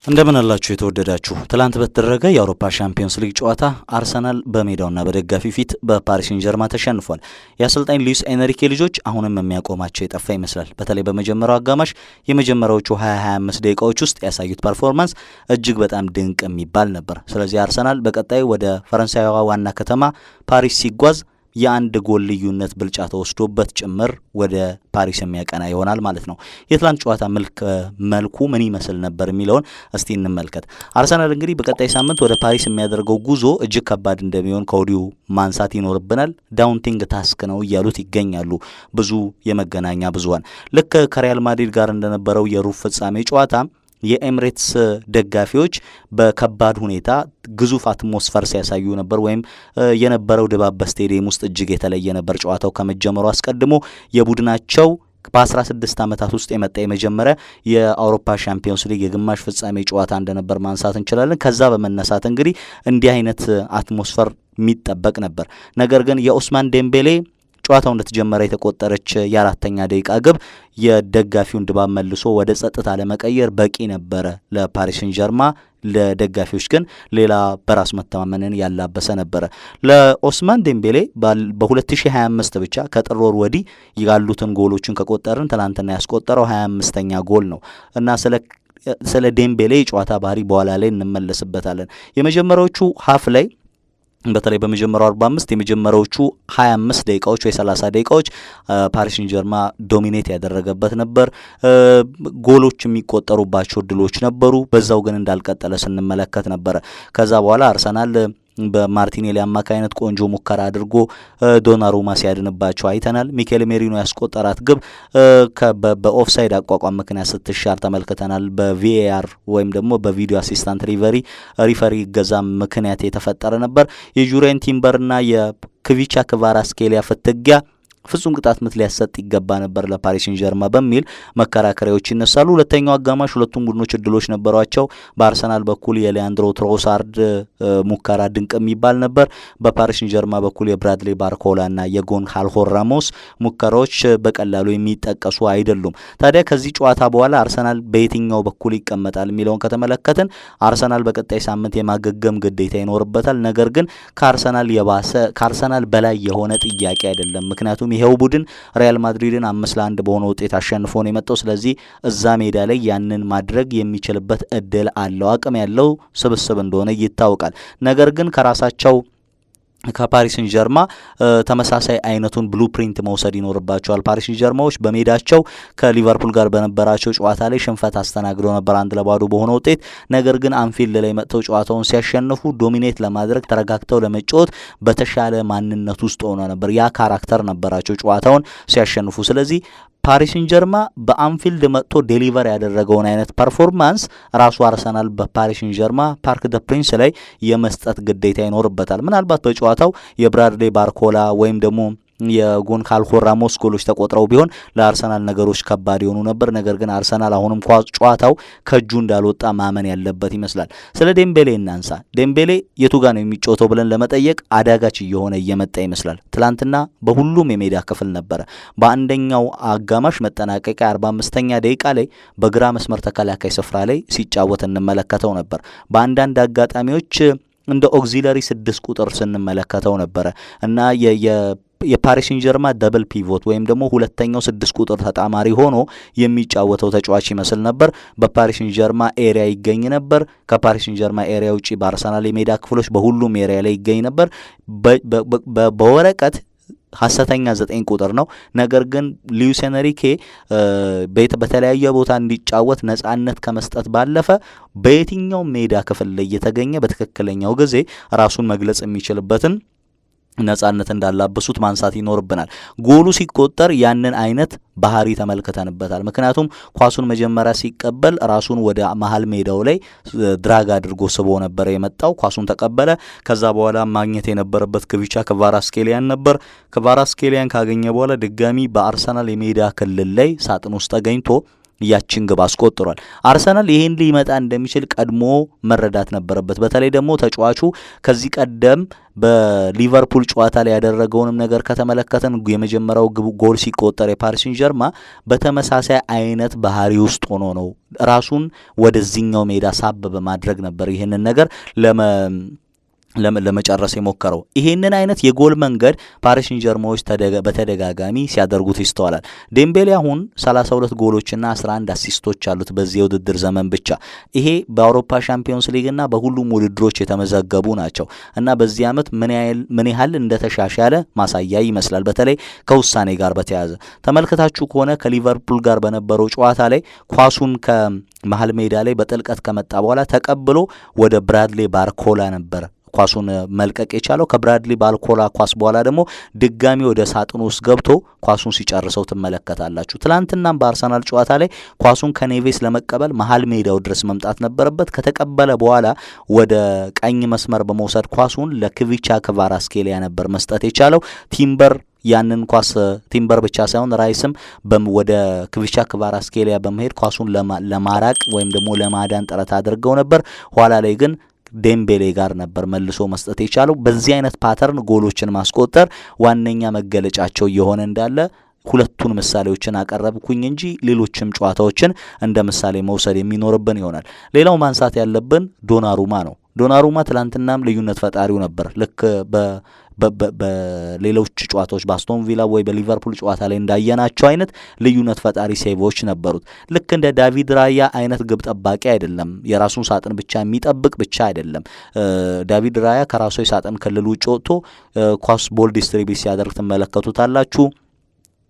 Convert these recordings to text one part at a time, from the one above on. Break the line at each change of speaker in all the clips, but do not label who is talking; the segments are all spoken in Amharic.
እንደምን አላችሁ የተወደዳችሁ። ትላንት በተደረገ የአውሮፓ ሻምፒዮንስ ሊግ ጨዋታ አርሰናል በሜዳውና በደጋፊ ፊት በፓሪስ ሴን-ዠርማ ተሸንፏል። የአሰልጣኝ ሉዊስ ኤንሪኬ ልጆች አሁንም የሚያቆማቸው የጠፋ ይመስላል። በተለይ በመጀመሪያው አጋማሽ የመጀመሪያዎቹ 25 ደቂቃዎች ውስጥ ያሳዩት ፐርፎርማንስ እጅግ በጣም ድንቅ የሚባል ነበር። ስለዚህ አርሰናል በቀጣይ ወደ ፈረንሳይዋ ዋና ከተማ ፓሪስ ሲጓዝ የአንድ ጎል ልዩነት ብልጫ ተወስዶበት ጭምር ወደ ፓሪስ የሚያቀና ይሆናል ማለት ነው። የትላንት ጨዋታ መልኩ ምን ይመስል ነበር የሚለውን እስቲ እንመልከት። አርሰናል እንግዲህ በቀጣይ ሳምንት ወደ ፓሪስ የሚያደርገው ጉዞ እጅግ ከባድ እንደሚሆን ከወዲሁ ማንሳት ይኖርብናል። ዳውንቲንግ ታስክ ነው እያሉት ይገኛሉ ብዙ የመገናኛ ብዙሃን። ልክ ከሪያል ማድሪድ ጋር እንደነበረው የሩብ ፍጻሜ ጨዋታ የኤምሬትስ ደጋፊዎች በከባድ ሁኔታ ግዙፍ አትሞስፈር ሲያሳዩ ነበር፣ ወይም የነበረው ድባብ በስቴዲየም ውስጥ እጅግ የተለየ ነበር። ጨዋታው ከመጀመሩ አስቀድሞ የቡድናቸው በ16 ዓመታት ውስጥ የመጣ የመጀመሪያ የአውሮፓ ሻምፒዮንስ ሊግ የግማሽ ፍጻሜ ጨዋታ እንደነበር ማንሳት እንችላለን። ከዛ በመነሳት እንግዲህ እንዲህ አይነት አትሞስፈር የሚጠበቅ ነበር። ነገር ግን የኡስማን ዴምቤሌ ጨዋታው እንደተጀመረ የተቆጠረች የአራተኛ ደቂቃ ግብ የደጋፊውን ድባብ መልሶ ወደ ጸጥታ ለመቀየር በቂ ነበረ ለፓሪስ ሴን-ዠርማ። ለደጋፊዎች ግን ሌላ በራስ መተማመንን ያላበሰ ነበረ። ለኦስማን ዴምቤሌ በ2025 ብቻ ከጥር ወር ወዲህ ያሉትን ጎሎችን ከቆጠርን ትናንትና ያስቆጠረው 25ኛ ጎል ነው እና ስለ ዴምቤሌ የጨዋታ ባህሪ በኋላ ላይ እንመለስበታለን። የመጀመሪያዎቹ ሀፍ ላይ በተለይ በመጀመሪያው 45 የመጀመሪያዎቹ 25 ደቂቃዎች ወይ 30 ደቂቃዎች ፓሪስ ሴን-ዠርማ ዶሚኔት ያደረገበት ነበር። ጎሎች የሚቆጠሩባቸው ድሎች ነበሩ። በዛው ግን እንዳልቀጠለ ስንመለከት ነበረ። ከዛ በኋላ አርሰናል በማርቲኔሊ አማካይነት ቆንጆ ሙከራ አድርጎ ዶናሩማ ሲያድንባቸው አይተናል። ሚኬል ሜሪኖ ያስቆጠራት ግብ በኦፍሳይድ አቋቋም ምክንያት ስትሻር ተመልክተናል። በቪኤአር ወይም ደግሞ በቪዲዮ አሲስታንት ሪፈሪ ገዛ ምክንያት የተፈጠረ ነበር። የጁሪየን ቲምበርና የክቪቻ ክቫራትስኬሊያ ፍትጊያ ፍጹም ቅጣት ምት ሊያሰጥ ይገባ ነበር ለፓሪስ ሴን-ዠርማ በሚል መከራከሪያዎች ይነሳሉ። ሁለተኛው አጋማሽ ሁለቱም ቡድኖች እድሎች ነበሯቸው። በአርሰናል በኩል የሊያንድሮ ትሮሳርድ ሙከራ ድንቅ የሚባል ነበር። በፓሪስ ሴን-ዠርማ በኩል የብራድሌ ባርኮላና የጎንካልቮ ራሞስ ሙከራዎች በቀላሉ የሚጠቀሱ አይደሉም። ታዲያ ከዚህ ጨዋታ በኋላ አርሰናል በየትኛው በኩል ይቀመጣል የሚለውን ከተመለከትን አርሰናል በቀጣይ ሳምንት የማገገም ግዴታ ይኖርበታል። ነገር ግን ከአርሰናል በላይ የሆነ ጥያቄ አይደለም። ምክንያቱም ይሄው ቡድን ሪያል ማድሪድን 5-1 በሆነ ውጤት አሸንፎ ነው የመጣው። ስለዚህ እዛ ሜዳ ላይ ያንን ማድረግ የሚችልበት እድል አለው። አቅም ያለው ስብስብ እንደሆነ ይታወቃል። ነገር ግን ከፓሪስ ሴን-ዠርማ ተመሳሳይ አይነቱን ብሉፕሪንት መውሰድ ይኖርባቸዋል። ፓሪስ ሴን-ዠርማዎች በሜዳቸው ከሊቨርፑል ጋር በነበራቸው ጨዋታ ላይ ሽንፈት አስተናግደው ነበር 1-0 በሆነ ውጤት። ነገር ግን አንፊልድ ላይ መጥተው ጨዋታውን ሲያሸንፉ ዶሚኔት ለማድረግ ተረጋግተው ለመጫወት በተሻለ ማንነት ውስጥ ሆኖ ነበር። ያ ካራክተር ነበራቸው ጨዋታውን ሲያሸንፉ። ስለዚህ ፓሪስ ሴን-ዠርማ በአንፊልድ መጥቶ ዴሊቨር ያደረገውን አይነት ፐርፎርማንስ ራሱ አርሰናል በፓሪስ ሴን-ዠርማ ፓርክ ደ ፕሪንስ ላይ የመስጠት ግዴታ ይኖርበታል። ምናልባት በጨዋታው የብራድሌ ባርኮላ ወይም ደግሞ የጎንካልቮ ራሞስ ጎሎች ተቆጥረው ቢሆን ለአርሰናል ነገሮች ከባድ የሆኑ ነበር። ነገር ግን አርሰናል አሁንም ጨዋታው ከእጁ እንዳልወጣ ማመን ያለበት ይመስላል። ስለ ዴምቤሌ እናንሳ። ዴምቤሌ የቱ ጋር ነው የሚጫወተው ብለን ለመጠየቅ አዳጋች እየሆነ እየመጣ ይመስላል። ትላንትና በሁሉም የሜዳ ክፍል ነበረ። በአንደኛው አጋማሽ መጠናቀቂያ 45ኛ ደቂቃ ላይ በግራ መስመር ተከላካይ ስፍራ ላይ ሲጫወት እንመለከተው ነበር። በአንዳንድ አጋጣሚዎች እንደ ኦግዚለሪ 6 ቁጥር ስንመለከተው ነበረ እና የፓሪስ ሴን-ዠርማ ደብል ፒቮት ወይም ደግሞ ሁለተኛው 6 ቁጥር ተጣማሪ ሆኖ የሚጫወተው ተጫዋች ይመስል ነበር። በፓሪስ ሴን-ዠርማ ኤሪያ ይገኝ ነበር። ከፓሪስ ሴን-ዠርማ ኤሪያ ውጪ በአርሰናል የሜዳ ክፍሎች በሁሉም ኤሪያ ላይ ይገኝ ነበር። በወረቀት ሐሰተኛ 9 ቁጥር ነው። ነገር ግን ሉዊስ ኤንሪኬ በተለያየ ቦታ እንዲጫወት ነጻነት ከመስጠት ባለፈ በየትኛው ሜዳ ክፍል ላይ የተገኘ በትክክለኛው ጊዜ ራሱን መግለጽ የሚችልበትን ነጻነት እንዳላበሱት ማንሳት ይኖርብናል። ጎሉ ሲቆጠር ያንን አይነት ባህሪ ተመልክተንበታል። ምክንያቱም ኳሱን መጀመሪያ ሲቀበል ራሱን ወደ መሀል ሜዳው ላይ ድራግ አድርጎ ስቦ ነበር የመጣው። ኳሱን ተቀበለ። ከዛ በኋላ ማግኘት የነበረበት ክቪቻ ክቫራትስኬሊያን ነበር። ክቫራትስኬሊያን ካገኘ በኋላ ድጋሚ በአርሰናል የሜዳ ክልል ላይ ሳጥን ውስጥ ተገኝቶ ያችን ግብ አስቆጥሯል። አርሰናል ይሄን ሊመጣ እንደሚችል ቀድሞ መረዳት ነበረበት። በተለይ ደግሞ ተጫዋቹ ከዚህ ቀደም በሊቨርፑል ጨዋታ ላይ ያደረገውንም ነገር ከተመለከተን የመጀመሪያው ጎል ሲቆጠር የፓሪስ ሴን ጀርማ በተመሳሳይ አይነት ባህሪ ውስጥ ሆኖ ነው ራሱን ወደዚህኛው ሜዳ ሳብ በማድረግ ነበር ይህንን ነገር ለመጨረስ የሞከረው። ይሄንን አይነት የጎል መንገድ ፓሪስ ሴን ጀርማዎች በተደጋጋሚ ሲያደርጉት ይስተዋላል። ዴምቤሌ አሁን 32 ጎሎችና 11 አሲስቶች አሉት በዚህ የውድድር ዘመን ብቻ። ይሄ በአውሮፓ ሻምፒዮንስ ሊግና በሁሉም ውድድሮች የተመዘገቡ ናቸው እና በዚህ ዓመት ምን ያህል እንደተሻሻለ ማሳያ ይመስላል። በተለይ ከውሳኔ ጋር በተያያዘ ተመልክታችሁ ከሆነ ከሊቨርፑል ጋር በነበረው ጨዋታ ላይ ኳሱን ከመሃል ሜዳ ላይ በጥልቀት ከመጣ በኋላ ተቀብሎ ወደ ብራድሌ ባርኮላ ነበር ኳሱን መልቀቅ የቻለው። ከብራድሊ ባርኮላ ኳስ በኋላ ደግሞ ድጋሚ ወደ ሳጥኑ ውስጥ ገብቶ ኳሱን ሲጨርሰው ትመለከታላችሁ። ትላንትናም በአርሰናል ጨዋታ ላይ ኳሱን ከኔቬስ ለመቀበል መሃል ሜዳው ድረስ መምጣት ነበረበት። ከተቀበለ በኋላ ወደ ቀኝ መስመር በመውሰድ ኳሱን ለክቪቻ ክቫራትስኬሊያ ነበር መስጠት የቻለው። ያንን ኳስ ቲምበር ብቻ ሳይሆን ራይስም ወደ ክቪቻ ክቫራትስኬሊያ በመሄድ ኳሱን ለማራቅ ወይም ደግሞ ለማዳን ጥረት አድርገው ነበር። ኋላ ላይ ግን ዴምቤሌ ጋር ነበር መልሶ መስጠት የቻለው። በዚህ አይነት ፓተርን ጎሎችን ማስቆጠር ዋነኛ መገለጫቸው እየሆነ እንዳለ ሁለቱን ምሳሌዎችን አቀረብኩኝ እንጂ ሌሎችም ጨዋታዎችን እንደ ምሳሌ መውሰድ የሚኖርብን ይሆናል። ሌላው ማንሳት ያለብን ዶናሩማ ነው። ዶናሩማ ትላንትናም ልዩነት ፈጣሪው ነበር። ልክ በሌሎች ጨዋታዎች በአስቶን ቪላ ወይ በሊቨርፑል ጨዋታ ላይ እንዳየናቸው አይነት ልዩነት ፈጣሪ ሴቮች ነበሩት። ልክ እንደ ዳቪድ ራያ አይነት ግብ ጠባቂ አይደለም። የራሱን ሳጥን ብቻ የሚጠብቅ ብቻ አይደለም። ዳቪድ ራያ ከራሱ የሳጥን ክልል ውጭ ወጥቶ ኳስ ቦል ዲስትሪቢዩት ሲያደርግ ትመለከቱታላችሁ።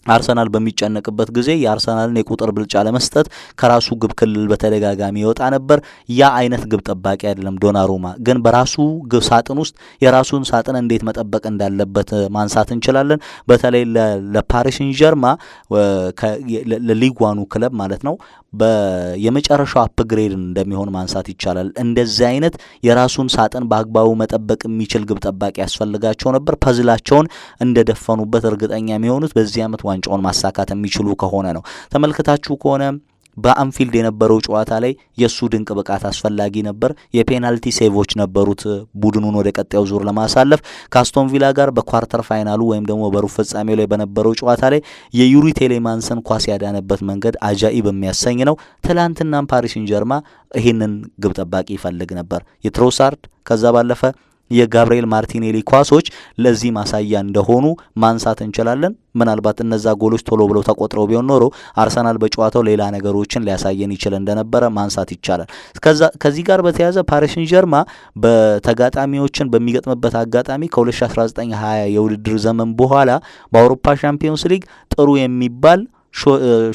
አርሰናል በሚጨነቅበት ጊዜ የአርሰናልን የቁጥር ብልጫ ለመስጠት ከራሱ ግብ ክልል በተደጋጋሚ ይወጣ ነበር። ያ አይነት ግብ ጠባቂ አይደለም ዶናሩማ። ግን በራሱ ግብ ሳጥን ውስጥ የራሱን ሳጥን እንዴት መጠበቅ እንዳለበት ማንሳት እንችላለን። በተለይ ለፓሪስ ሴን ጀርማ ለሊጓኑ ክለብ ማለት ነው የመጨረሻው አፕግሬድ እንደሚሆን ማንሳት ይቻላል። እንደዚህ አይነት የራሱን ሳጥን በአግባቡ መጠበቅ የሚችል ግብ ጠባቂ ያስፈልጋቸው ነበር። ፐዝላቸውን እንደደፈኑበት እርግጠኛ የሚሆኑት በዚህ ዓመት ዋንጫውን ማሳካት የሚችሉ ከሆነ ነው። ተመልክታችሁ ከሆነ በአንፊልድ የነበረው ጨዋታ ላይ የሱ ድንቅ ብቃት አስፈላጊ ነበር። የፔናልቲ ሴቮች ነበሩት ቡድኑን ወደ ቀጣዩ ዙር ለማሳለፍ። ከአስቶን ቪላ ጋር በኳርተር ፋይናሉ ወይም ደግሞ በሩብ ፍጻሜው ላይ በነበረው ጨዋታ ላይ የዩሪ ቴሌማንስን ኳስ ያዳነበት መንገድ አጃኢብ የሚያሰኝ ነው። ትላንትናም ፓሪስ ሴን ጀርማ ይህንን ግብ ጠባቂ ይፈልግ ነበር። የትሮሳርድ ከዛ ባለፈ የጋብሪኤል ማርቲኔሊ ኳሶች ለዚህ ማሳያ እንደሆኑ ማንሳት እንችላለን። ምናልባት እነዛ ጎሎች ቶሎ ብለው ተቆጥረው ቢሆን ኖሮ አርሰናል በጨዋታው ሌላ ነገሮችን ሊያሳየን ይችል እንደነበረ ማንሳት ይቻላል። ከዚህ ጋር በተያያዘ ፓሪስ ሴን ጀርማ በተጋጣሚዎችን በሚገጥምበት አጋጣሚ ከ2019-20 የውድድር ዘመን በኋላ በአውሮፓ ሻምፒዮንስ ሊግ ጥሩ የሚባል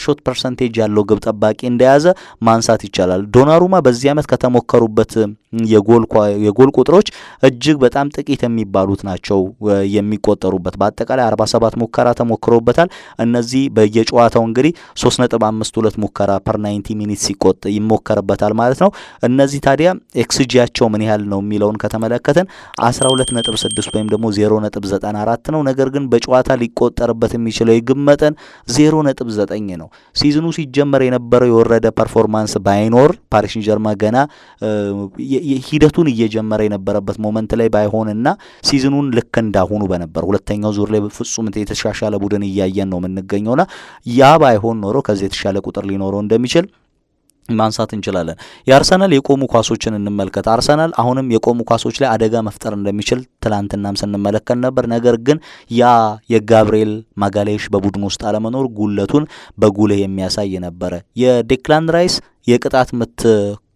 ሾት ፐርሰንቴጅ ያለው ግብ ጠባቂ እንደያዘ ማንሳት ይቻላል። ዶናሩማ በዚህ ዓመት ከተሞከሩበት የጎል ቁጥሮች እጅግ በጣም ጥቂት የሚባሉት ናቸው የሚቆጠሩበት። በአጠቃላይ 47 ሙከራ ተሞክሮበታል። እነዚህ በየጨዋታው እንግዲህ 3.52 ሙከራ ፐር 90 ሚኒትስ ይሞከርበታል ማለት ነው። እነዚህ ታዲያ ኤክስጂያቸው ምን ያህል ነው የሚለውን ከተመለከተን 12.6 ወይም ደግሞ 0.94 ነው። ነገር ግን በጨዋታ ሊቆጠርበት የሚችለው የግብ መጠን 0.9 ነው። ሲዝኑ ሲጀመር የነበረው የወረደ ፐርፎርማንስ ባይኖር ፓሪስ ሴን ጀርማ ገና ሂደቱን እየጀመረ የነበረበት ሞመንት ላይ ባይሆንና ሲዝኑን ልክ እንዳሁኑ በነበር ሁለተኛው ዙር ላይ ፍጹም የተሻሻለ ቡድን እያየን ነው የምንገኘውና ያ ባይሆን ኖሮ ከዚህ የተሻለ ቁጥር ሊኖረው እንደሚችል ማንሳት እንችላለን። የአርሰናል የቆሙ ኳሶችን እንመልከት። አርሰናል አሁንም የቆሙ ኳሶች ላይ አደጋ መፍጠር እንደሚችል ትላንትናም ስንመለከት ነበር። ነገር ግን ያ የጋብሪኤል ማጋሌሽ በቡድን ውስጥ አለመኖር ጉለቱን በጉልህ የሚያሳይ ነበረ። የዴክላን ራይስ የቅጣት ምት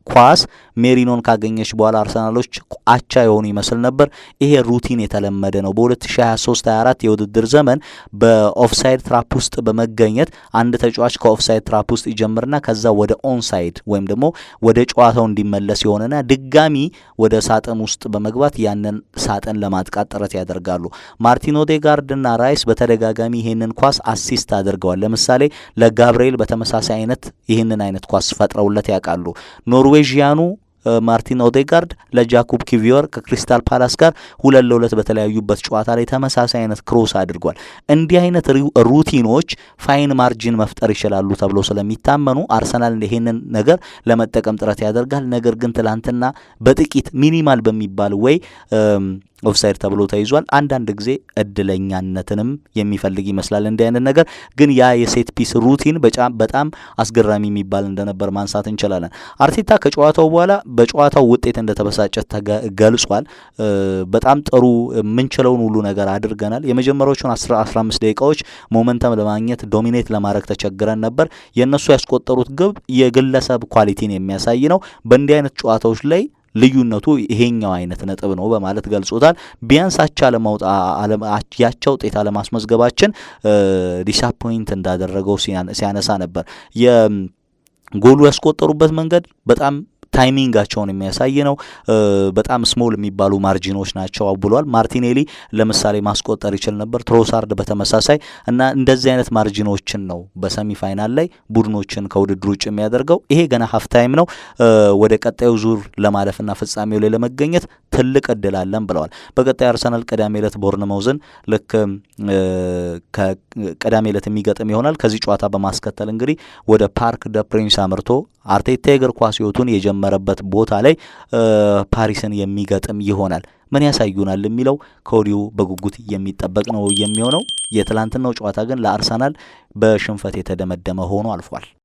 ኳስ ሜሪኖን ካገኘች በኋላ አርሰናሎች አቻ የሆኑ ይመስል ነበር። ይሄ ሩቲን የተለመደ ነው። በ2023-24 የውድድር ዘመን በኦፍሳይድ ትራፕ ውስጥ በመገኘት አንድ ተጫዋች ከኦፍሳይድ ትራፕ ውስጥ ይጀምርና ከዛ ወደ ኦንሳይድ ወይም ደግሞ ወደ ጨዋታው እንዲመለስ የሆነና ድጋሚ ወደ ሳጥን ውስጥ በመግባት ያንን ሳጥን ለማጥቃት ጥረት ያደርጋሉ። ማርቲን ኦዴጋርድና ራይስ በተደጋጋሚ ይሄንን ኳስ አሲስት አድርገዋል። ለምሳሌ ለጋብሪኤል በተመሳሳይ አይነት ይህንን አይነት ኳስ ፈጥረውለት ያውቃሉ። ኖርዌጂያኑ ማርቲን ኦዴጋርድ ለጃኮብ ኪቪዮር ከክሪስታል ፓላስ ጋር 2-2 በተለያዩበት ጨዋታ ላይ ተመሳሳይ አይነት ክሮስ አድርጓል። እንዲህ አይነት ሩቲኖች ፋይን ማርጂን መፍጠር ይችላሉ ተብሎ ስለሚታመኑ አርሰናል ይሄንን ነገር ለመጠቀም ጥረት ያደርጋል። ነገር ግን ትላንትና በጥቂት ሚኒማል በሚባል ወይ ኦፍሳይድ ተብሎ ተይዟል። አንዳንድ ጊዜ እድለኛነትንም የሚፈልግ ይመስላል እንዲህ አይነት ነገር። ግን ያ የሴት ፒስ ሩቲን በጣም አስገራሚ የሚባል እንደነበር ማንሳት እንችላለን። አርቴታ ከጨዋታው በኋላ በጨዋታው ውጤት እንደተበሳጨ ገልጿል። በጣም ጥሩ የምንችለውን ሁሉ ነገር አድርገናል። የመጀመሪያዎቹን 15 ደቂቃዎች ሞመንተም ለማግኘት ዶሚኔት ለማድረግ ተቸግረን ነበር። የእነሱ ያስቆጠሩት ግብ የግለሰብ ኳሊቲን የሚያሳይ ነው። በእንዲህ አይነት ጨዋታዎች ላይ ልዩነቱ ይሄኛው አይነት ነጥብ ነው በማለት ገልጾታል። ቢያንስ ያቻ ውጤት አለማስመዝገባችን ዲስአፖይንት እንዳደረገው ሲያነሳ ነበር። የጎሉ ያስቆጠሩበት መንገድ በጣም ታይሚንጋቸውን የሚያሳይ ነው። በጣም ስሞል የሚባሉ ማርጂኖች ናቸው ብሏል። ማርቲኔሊ ለምሳሌ ማስቆጠር ይችል ነበር፣ ትሮሳርድ በተመሳሳይ እና እንደዚህ አይነት ማርጂኖችን ነው በሰሚ ፋይናል ላይ ቡድኖችን ከውድድር ውጭ የሚያደርገው። ይሄ ገና ሀፍ ታይም ነው። ወደ ቀጣዩ ዙር ለማለፍና ፍጻሜው ላይ ለመገኘት ትልቅ እድል አለን ብለዋል። በቀጣይ አርሰናል ቅዳሜ ዕለት ቦርንማውዝን ልክ ቅዳሜ ዕለት የሚገጥም ይሆናል። ከዚህ ጨዋታ በማስከተል እንግዲህ ወደ ፓርክ ደ ፕሪንስ አምርቶ አርቴታ የእግር ኳስ ሕይወቱን የጀመረበት ቦታ ላይ ፓሪስን የሚገጥም ይሆናል። ምን ያሳዩናል የሚለው ከወዲሁ በጉጉት የሚጠበቅ ነው የሚሆነው። የትላንትናው ጨዋታ ግን ለአርሰናል በሽንፈት የተደመደመ ሆኖ አልፏል።